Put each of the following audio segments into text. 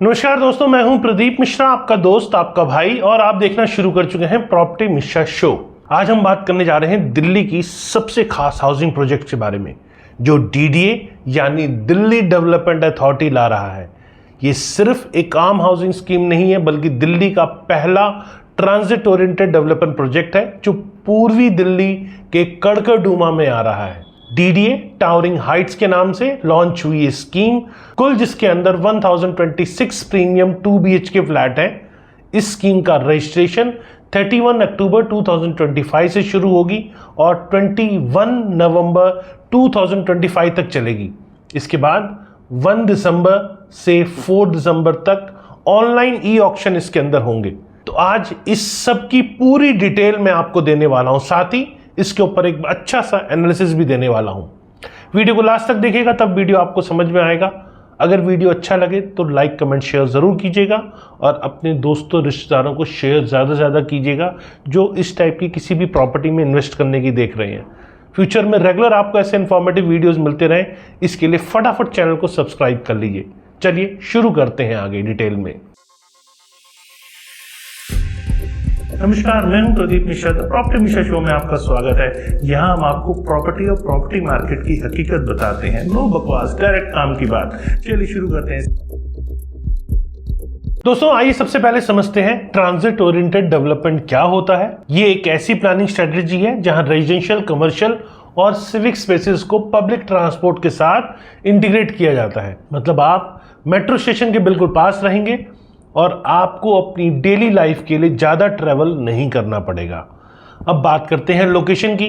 नमस्कार दोस्तों, मैं हूं प्रदीप मिश्रा, आपका दोस्त, आपका भाई, और आप देखना शुरू कर चुके हैं प्रॉपर्टी मिश्रा शो। आज हम बात करने जा रहे हैं दिल्ली की सबसे खास हाउसिंग प्रोजेक्ट के बारे में, जो डीडीए यानी दिल्ली डेवलपमेंट अथॉरिटी ला रहा है। ये सिर्फ एक आम हाउसिंग स्कीम नहीं है, बल्कि दिल्ली का पहला ट्रांजिट ओरिएंटेड डेवलपमेंट प्रोजेक्ट है, जो पूर्वी दिल्ली के कड़कड़डूमा में आ रहा है। डीडीए टावरिंग हाइट्स के नाम से लॉन्च हुई ये स्कीम, कुल जिसके अंदर 1026 प्रीमियम 2 BHK फ्लैट है। इस स्कीम का रजिस्ट्रेशन 31 अक्टूबर 2025 से शुरू होगी और 21 नवंबर 2025 तक चलेगी। इसके बाद 1 दिसंबर से 4 दिसंबर तक ऑनलाइन ई ऑक्शन इसके अंदर होंगे। तो आज इस सब की पूरी डिटेल मैं आपको देने वाला हूं, साथ ही इसके ऊपर एक अच्छा सा एनालिसिस भी देने वाला हूं। वीडियो को लास्ट तक देखिएगा, तब वीडियो आपको समझ में आएगा। अगर वीडियो अच्छा लगे तो लाइक कमेंट शेयर ज़रूर कीजिएगा और अपने दोस्तों रिश्तेदारों को शेयर ज़्यादा से ज़्यादा कीजिएगा, जो इस टाइप की किसी भी प्रॉपर्टी में इन्वेस्ट करने की देख रहे हैं। फ्यूचर में रेगुलर आपको ऐसे इन्फॉर्मेटिव वीडियोज़ मिलते रहें, इसके लिए फटाफट चैनल को सब्सक्राइब कर लीजिए। चलिए शुरू करते हैं आगे डिटेल में। नमस्कार, मैं हूं प्रदीप मिश्रा। प्रॉपर्टी मिश्रा शो में आपका स्वागत है। यहां हम आपको प्रॉपर्टी और प्रॉपर्टी मार्केट की हकीकत बताते हैं। नो बकवास, डायरेक्ट काम की बात। चलिए शुरू करते हैं। दोस्तों आइए सबसे पहले समझते हैं ट्रांजिट ओरिएंटेड डेवलपमेंट क्या होता है। ये एक ऐसी प्लानिंग स्ट्रेटेजी है जहां रेजिडेंशियल, कमर्शियल और सिविक स्पेसेस को पब्लिक ट्रांसपोर्ट के साथ इंटीग्रेट किया जाता है। मतलब आप मेट्रो स्टेशन के बिल्कुल पास रहेंगे और आपको अपनी डेली लाइफ के लिए ज़्यादा ट्रैवल नहीं करना पड़ेगा। अब बात करते हैं लोकेशन की।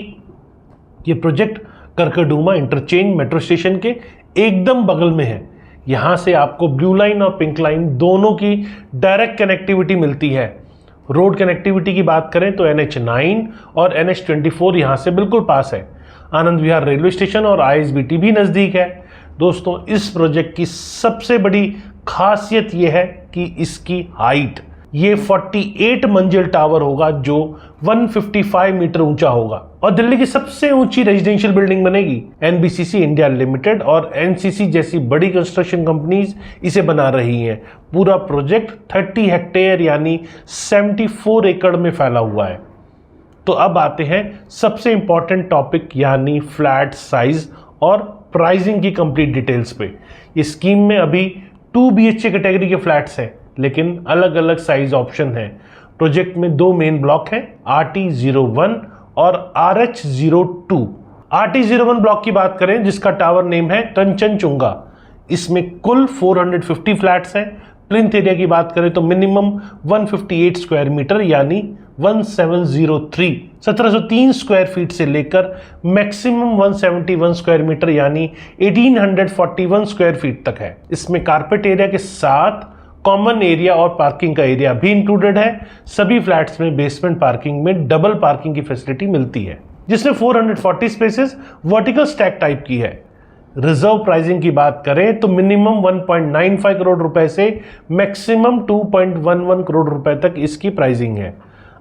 ये project Karkardooma interchange metro station के एकदम बगल में है। यहाँ से आपको ब्लू लाइन और पिंक लाइन दोनों की डायरेक्ट कनेक्टिविटी मिलती है। रोड कनेक्टिविटी की बात करें तो NH9 और NH24 यहाँ से बिल्कुल पास है। आनंद विहार रेलवे स्टेशन और ISBT भी नज़दीक है। दोस्तों इस प्रोजेक्ट की सबसे बड़ी खासियत यह है कि इसकी हाइट, ये 48 मंजिल टावर होगा जो 155 मीटर ऊंचा होगा और दिल्ली की सबसे ऊंची रेजिडेंशियल बिल्डिंग बनेगी। NBCC इंडिया लिमिटेड और NCC जैसी बड़ी कंस्ट्रक्शन कंपनीज इसे बना रही हैं। पूरा प्रोजेक्ट 30 हेक्टेयर यानी 74 एकड़ में फैला हुआ है। तो अब आते हैं सबसे इंपॉर्टेंट टॉपिक यानी फ्लैट साइज और प्राइसिंग की कंप्लीट डिटेल्स पे। इस स्कीम में अभी 2 BHK कैटेगरी के फ्लैट्स हैं, लेकिन अलग अलग साइज ऑप्शन हैं। प्रोजेक्ट में 2 मेन ब्लॉक हैं, RT01 और RH02। RT01 ब्लॉक की बात करें जिसका टावर नेम है कंचनजुंगा। इसमें कुल 450 फ्लैट्स हैं। प्लिंथ एरिया की बात करें तो मिनिमम 158 स्क्वायर मीटर यानी 1703 स्क्वायर फीट से लेकर मैक्सिमम 171 स्क्वायर मीटर यानी 1841 स्क्वायर फीट तक है। इसमें कारपेट एरिया के साथ कॉमन एरिया और पार्किंग का एरिया भी इंक्लूडेड है। सभी फ्लैट्स में बेसमेंट पार्किंग में डबल पार्किंग की फैसिलिटी मिलती है, जिसमें 440 स्पेसेस वर्टिकल स्टैक टाइप की है। रिजर्व प्राइसिंग की बात करें तो मिनिमम 1.95 करोड़ रुपए से मैक्सिमम 2.11 करोड़ रुपए तक इसकी प्राइसिंग है।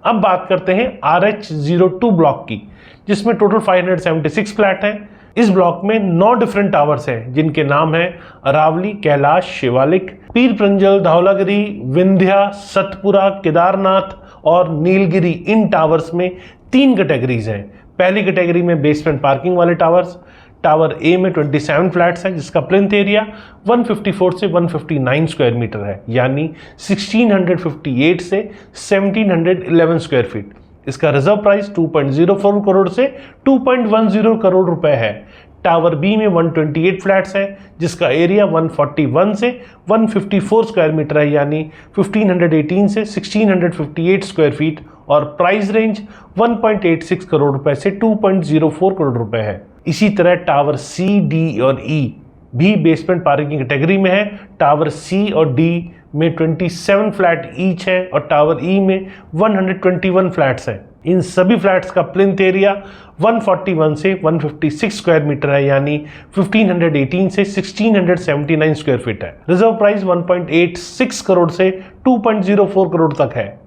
अब बात करते हैं RH02 ब्लॉक की, जिसमें टोटल 576 फ्लैट हैं। इस ब्लॉक में 9 डिफरेंट टावर्स हैं, जिनके नाम हैं अरावली, कैलाश, शिवालिक, पीर पंजल, धौलागिरी, विंध्या, सतपुरा, केदारनाथ और नीलगिरी। इन टावर्स में 3 कैटेगरीज हैं। पहली कैटेगरी में बेसमेंट पार्किंग वाले टावर्स। टावर ए में 27 फ्लैट्स हैं, जिसका प्लिंथ एरिया 154 से 159 स्क्वायर मीटर है, यानी 1658 से 1711 स्क्वायर फीट। इसका रिजर्व प्राइस 2.04 करोड़ से 2.10 करोड़ रुपए है। टावर बी में 128 फ्लैट्स हैं, जिसका एरिया 141 से 154 स्क्वायर मीटर है, यानी 1518 से 1658 स्क्वायर फीट, और प्राइस रेंज 1.86 करोड़ रुपए से 2.04 करोड़ रुपए है। इसी तरह टावर सी, डी और ई भी बेसमेंट पार्किंग की कैटेगरी में है। टावर सी और डी में 27 फ्लैट ईच है और टावर ई में 121 फ्लैट्स हैं। इन सभी फ्लैट्स का प्लिंथ एरिया 141 से 156 स्क्वायर मीटर है, यानी 1518 से 1679 स्क्वायर फीट है। रिजर्व प्राइस 1.86 करोड़ से 2.04 करोड़ तक है।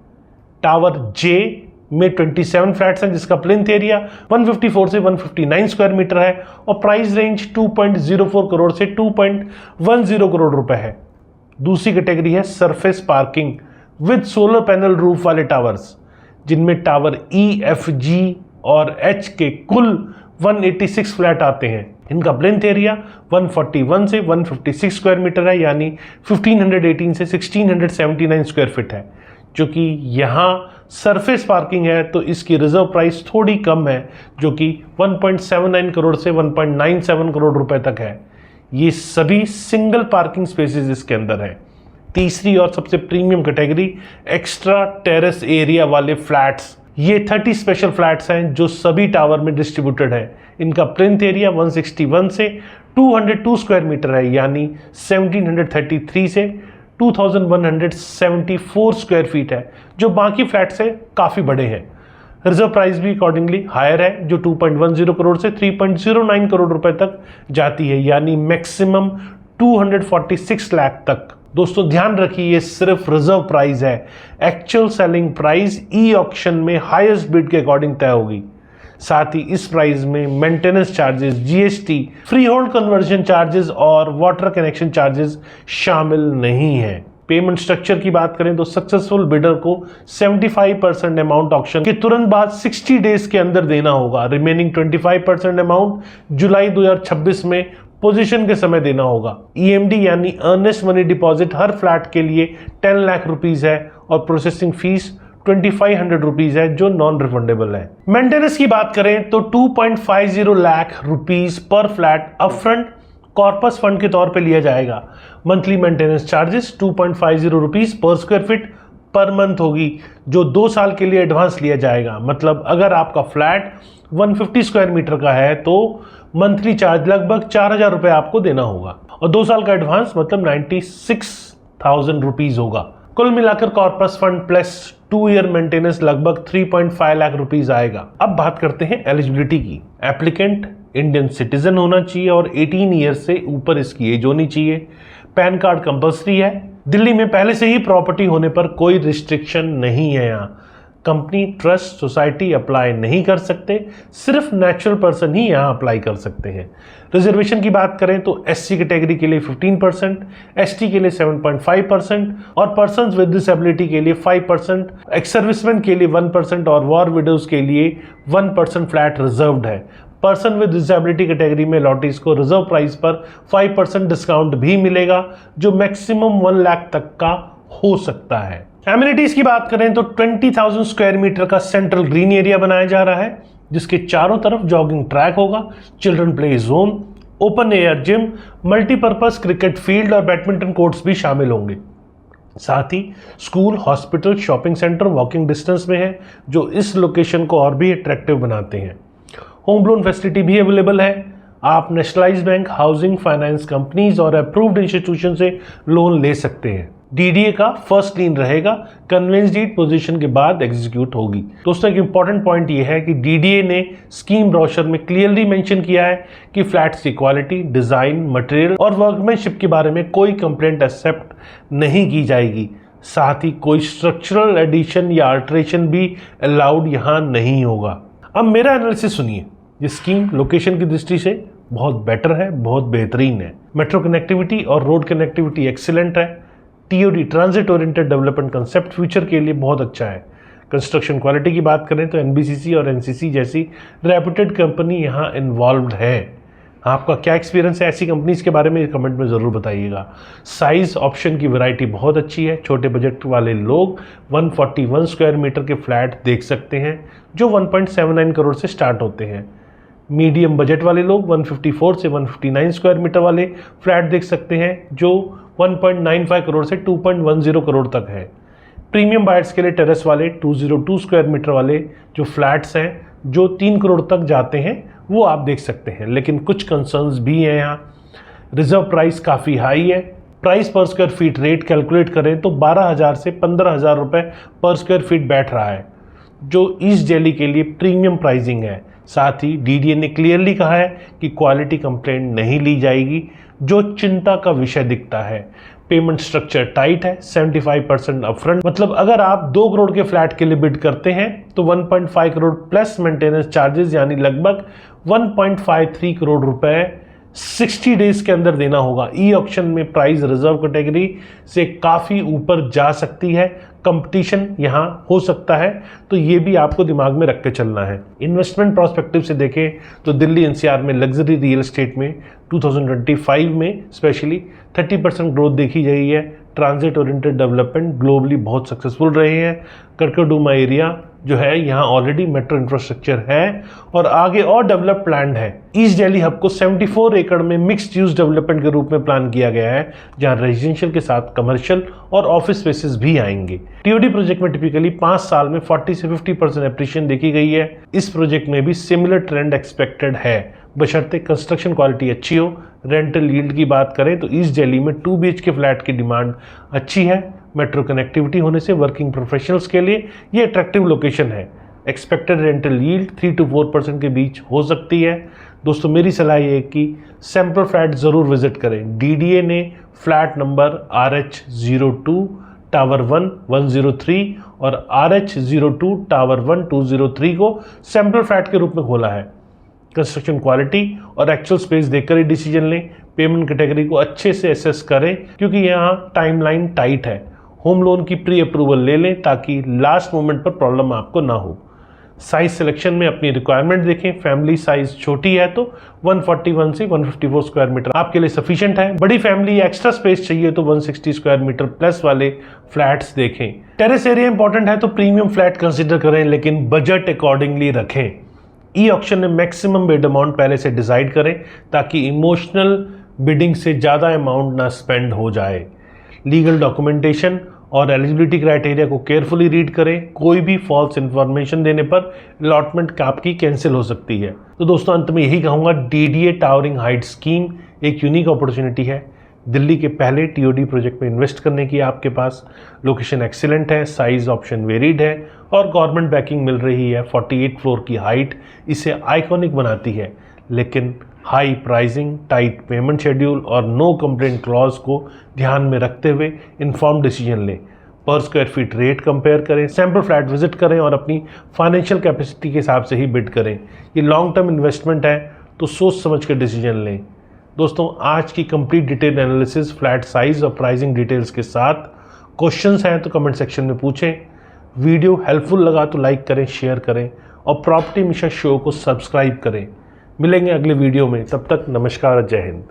टावर जे में 27 फ्लैट्स हैं, जिसका प्लिंथ एरिया 154 से 159 स्क्वायर मीटर है और प्राइस रेंज 2.04 करोड़ से 2.10 करोड़ रुपए है। दूसरी कैटेगरी है surface parking with solar panel roof वाले टावर्स, जिनमें टावर ई, एफ, जी और एच के कुल 186 फ्लैट आते हैं। इनका प्लिंथ एरिया 141 से 156 स्क्वायर मीटर है, यानी 1518 से 1679 स्क्वायर फीट है। जो कि यहाँ सरफेस पार्किंग है तो इसकी रिजर्व प्राइस थोड़ी कम है, जो कि 1.79 करोड़ से 1.97 करोड़ रुपए तक है। ये सभी सिंगल पार्किंग स्पेसेस इसके अंदर है। तीसरी और सबसे premium category extra terrace area वाले फ्लैट्स, ये 30 स्पेशल फ्लैट्स हैं जो सभी टावर में डिस्ट्रीब्यूटेड है। इनका प्लिंथ एरिया 161 से 202 स्क्वायर मीटर है, यानी 1733 से 2174 स्क्वायर फीट है, जो बाकी फ्लैट से काफ़ी बड़े हैं। रिजर्व प्राइस भी अकॉर्डिंगली हायर है, जो 2.10 करोड़ से 3.09 करोड़ रुपए तक जाती है, यानी मैक्सिमम 246 लाख तक। दोस्तों ध्यान रखिए, ये सिर्फ रिजर्व प्राइस है। Actual selling price e auction में हाईएस्ट बिड के अकॉर्डिंग तय होगी। साथ ही इस प्राइस में maintenance charges, GST, free hold conversion charges और वाटर कनेक्शन चार्जेस शामिल नहीं है। पेमेंट स्ट्रक्चर की बात करें तो सक्सेसफुल बिडर को 75% अमाउंट ऑक्शन के तुरंत बाद 60 डेज के अंदर देना होगा। रिमेनिंग 25% अमाउंट जुलाई 2026 में पोजीशन के समय देना होगा। ईएमडी यानी अर्नेस्ट मनी डिपॉजिट हर फ्लैट के लिए 10 लाख रुपीस है और प्रोसेसिंग फीस 2500 रुपीज है, जो नॉन रिफंडेबल है। मेंटेनेंस की बात करें तो 2.50 लाख रुपीस पर फ्लैट अपफ्रंट कॉर्पस फंड के तौर पे लिया जाएगा। मंथली मेंटेनेंस चार्जेस 2.50 रुपीस पर स्क्वायर फीट पर मंथ होगी, जो 2 साल के लिए एडवांस लिया जाएगा। मतलब अगर आपका फ्लैट 150 स्क्वायर मीटर का है तो मंथली चार्ज लगभग 4000 रुपए आपको देना होगा और 2 साल का एडवांस मतलब 96,000 रुपीज होगा। कुल मिलाकर corpus fund plus 2 year maintenance लगभग 3.5 लाख रुपीज आएगा। अब बात करते हैं एलिजिबिलिटी की। एप्लीकेंट इंडियन सिटीजन होना चाहिए और 18 ईयर से ऊपर इसकी एज होनी चाहिए। पैन कार्ड कंपल्सरी है। दिल्ली में पहले से ही प्रॉपर्टी होने पर कोई रिस्ट्रिक्शन नहीं है। यहाँ कंपनी, ट्रस्ट, सोसाइटी अप्लाई नहीं कर सकते, सिर्फ नेचुरल पर्सन ही यहाँ अप्लाई कर सकते हैं। रिजर्वेशन की बात करें तो एससी कैटेगरी के लिए 15%, एसटी के लिए 7.5% और पर्सन्स विद डिसेबिलिटी के लिए 5%, एक्स सर्विसमैन के लिए 1% और वॉर विडोज के लिए 1% फ्लैट रिजर्व्ड है। पर्सन विद डिसेबिलिटी कैटेगरी में लॉटीज को रिजर्व प्राइस पर 5% डिस्काउंट भी मिलेगा, जो मैक्सिमम 1 लाख तक का हो सकता है। एमिनिटीज की बात करें तो 20,000 स्क्वायर मीटर का सेंट्रल ग्रीन एरिया बनाया जा रहा है, जिसके चारों तरफ जॉगिंग ट्रैक होगा, children play zone, open air gym, multipurpose cricket field और बैडमिंटन कोर्ट्स भी शामिल होंगे। साथ ही school, hospital, shopping centre walking distance में है, जो इस लोकेशन को और भी अट्रैक्टिव बनाते हैं। होम लोन फैसिलिटी भी अवेलेबल है। आप nationalised bank, housing finance companies और अप्रूव्ड इंस्टीट्यूशन से लोन ले सकते हैं। डीडीए का फर्स्ट लीन रहेगा, कन्वेंस डीड पोजीशन के बाद एग्जीक्यूट होगी। दोस्तों एक इंपॉर्टेंट पॉइंट ये है कि डीडीए ने स्कीम ब्रोशर में क्लियरली मेंशन किया है कि फ्लैट्स की क्वालिटी, डिजाइन, मटेरियल और वर्कमैनशिप के बारे में कोई कंप्लेंट एक्सेप्ट नहीं की जाएगी। साथ ही कोई स्ट्रक्चरल एडिशन या अल्टरेशन भी अलाउड यहाँ नहीं होगा। अब मेरा एनालिसिस सुनिए। ये स्कीम लोकेशन की दृष्टि से बहुत बेटर है, बहुत बेहतरीन है। मेट्रो कनेक्टिविटी और रोड कनेक्टिविटी एक्सीलेंट है। TOD, transit oriented development concept future के लिए बहुत अच्छा है। कंस्ट्रक्शन क्वालिटी की बात करें तो एनबीसीसी और एनसीसी जैसी रेप्यूटेड कंपनी यहाँ इन्वॉल्व्ड है। आपका क्या एक्सपीरियंस है ऐसी कंपनीज के बारे में कमेंट में ज़रूर बताइएगा। साइज ऑप्शन की वैरायटी बहुत अच्छी है। छोटे बजट वाले लोग 141 स्क्वायर मीटर के फ्लैट देख सकते हैं, जो 1.79 करोड़ से स्टार्ट होते हैं। मीडियम बजट वाले लोग 154 से 159 स्क्वायर मीटर वाले फ्लैट देख सकते हैं, जो 1.95 करोड़ से 2.10 करोड़ तक है। प्रीमियम बायर्स के लिए टेरेस वाले 202 स्क्वायर मीटर वाले जो फ्लैट्स हैं, जो 3 करोड़ तक जाते हैं, वो आप देख सकते हैं। लेकिन कुछ कंसर्न्स भी हैं यहाँ। रिजर्व प्राइस काफ़ी हाई है। प्राइस पर स्क्वायर फीट रेट कैलकुलेट करें तो 12,000 से 15,000 रुपये पर स्क्वायर फीट बैठ रहा है, जो ईस्ट दिल्ली के लिए प्रीमियम प्राइसिंग है। साथ ही डीडीए ने क्लियरली कहा है कि क्वालिटी कंप्लेंट नहीं ली जाएगी, जो चिंता का विषय दिखता है। पेमेंट स्ट्रक्चर टाइट है, 75% अपफ्रंट, मतलब अगर आप 2 करोड़ के फ्लैट के लिए बिड करते हैं तो 1.5 करोड़ प्लस मेंटेनेंस चार्जेस यानी लगभग 1.53 करोड़ रुपए 60 डेज के अंदर देना होगा। ई ऑक्शन में प्राइस रिजर्व कैटेगरी से काफ़ी ऊपर जा सकती है, कंपटीशन यहाँ हो सकता है, तो ये भी आपको दिमाग में रख के चलना है। इन्वेस्टमेंट प्रोस्पेक्टिव से देखें तो दिल्ली एनसीआर में लग्जरी रियल एस्टेट में 2025 में स्पेशली 30% ग्रोथ देखी गई है। ट्रांजिट ओरिएंटेड डेवलपमेंट ग्लोबली बहुत सक्सेसफुल रहे हैं। करकरडुमा एरिया जो है यहाँ ऑलरेडी मेट्रो इंफ्रास्ट्रक्चर है और आगे और डेवलप प्लान है। ईस्ट दिल्ली हब को 74 एकड़ में मिक्स्ड यूज डेवलपमेंट के रूप में प्लान किया गया है, जहां रेजिडेंशियल के साथ कमर्शियल और ऑफिस स्पेसेस भी आएंगे। टीओडी प्रोजेक्ट में टिपिकली 5 साल में 40 से 50% एप्रिशिएशन देखी गई है। इस प्रोजेक्ट में भी सिमिलर ट्रेंड एक्सपेक्टेड है, बशर्ते कंस्ट्रक्शन क्वालिटी अच्छी हो। रेंटल यील्ड की बात करें तो ईस्ट दिल्ली में 2 BHK फ्लैट की डिमांड अच्छी है। मेट्रो कनेक्टिविटी होने से वर्किंग प्रोफेशनल्स के लिए ये अट्रैक्टिव लोकेशन है। एक्सपेक्टेड रेंटल यील्ड 3 to 4% के बीच हो सकती है। दोस्तों मेरी सलाह ये है कि सैंपल फ्लैट ज़रूर विजिट करें। डीडीए ने फ्लैट नंबर RH02 टावर 1 103 और RH02 टावर 1 203 को सैंपल फ्लैट के रूप में खोला है। कंस्ट्रक्शन क्वालिटी और एक्चुअल स्पेस देखकर ही डिसीजन लें। पेमेंट कैटेगरी को अच्छे से एसेस करें क्योंकि यहाँ टाइमलाइन टाइट है। होम लोन की प्री अप्रूवल ले लें ताकि लास्ट मोमेंट पर प्रॉब्लम आपको ना हो। साइज सिलेक्शन में अपनी रिक्वायरमेंट देखें। फैमिली साइज छोटी है तो 141 से 154 स्क्वायर मीटर आपके लिए सफिशिएंट है। बड़ी फैमिली एक्स्ट्रा स्पेस चाहिए तो 160 स्क्वायर मीटर प्लस वाले फ्लैट्स देखें। टेरेस एरिया इंपॉर्टेंट है तो प्रीमियम फ्लैट कंसिडर करें, लेकिन बजट अकॉर्डिंगली रखें। ई ऑक्शन में मैक्सिमम बिड अमाउंट पहले से डिसाइड करें ताकि इमोशनल बिडिंग से ज़्यादा अमाउंट ना स्पेंड हो जाए। लीगल डॉक्यूमेंटेशन और एलिजिबिलिटी क्राइटेरिया को केयरफुली रीड करें। कोई भी फॉल्स इन्फॉर्मेशन देने पर अलॉटमेंट आपकी कैंसिल हो सकती है। तो दोस्तों अंत में यही कहूँगा, डीडीए टावरिंग हाइट स्कीम एक यूनिक अपॉर्चुनिटी है। दिल्ली के पहले टीओडी प्रोजेक्ट में इन्वेस्ट करने की आपके पास लोकेशन एक्सीलेंट है, साइज ऑप्शन वेरिड है और गवर्नमेंट बैकिंग मिल रही है। 48 फ्लोर की हाइट इसे आइकॉनिक बनाती है, लेकिन high pricing, tight payment schedule और नो कंप्लेंट क्लॉज को ध्यान में रखते हुए इन्फॉर्म डिसीजन लें। पर स्क्वायर फीट रेट कंपेयर करें, सैंपल फ्लैट विजिट करें और अपनी फाइनेंशियल कैपेसिटी के हिसाब से ही बिड करें। ये लॉन्ग टर्म इन्वेस्टमेंट है तो सोच समझ कर डिसीजन लें। दोस्तों आज की complete detail analysis, flat size और प्राइसिंग डिटेल्स के साथ क्वेश्चंस हैं तो कमेंट सेक्शन में पूछें। वीडियो हेल्पफुल लगा तो लाइक करें, शेयर करें और प्रॉपर्टी मिशन शो को सब्सक्राइब करें। मिलेंगे अगले वीडियो में, तब तक नमस्कार, जय हिंद।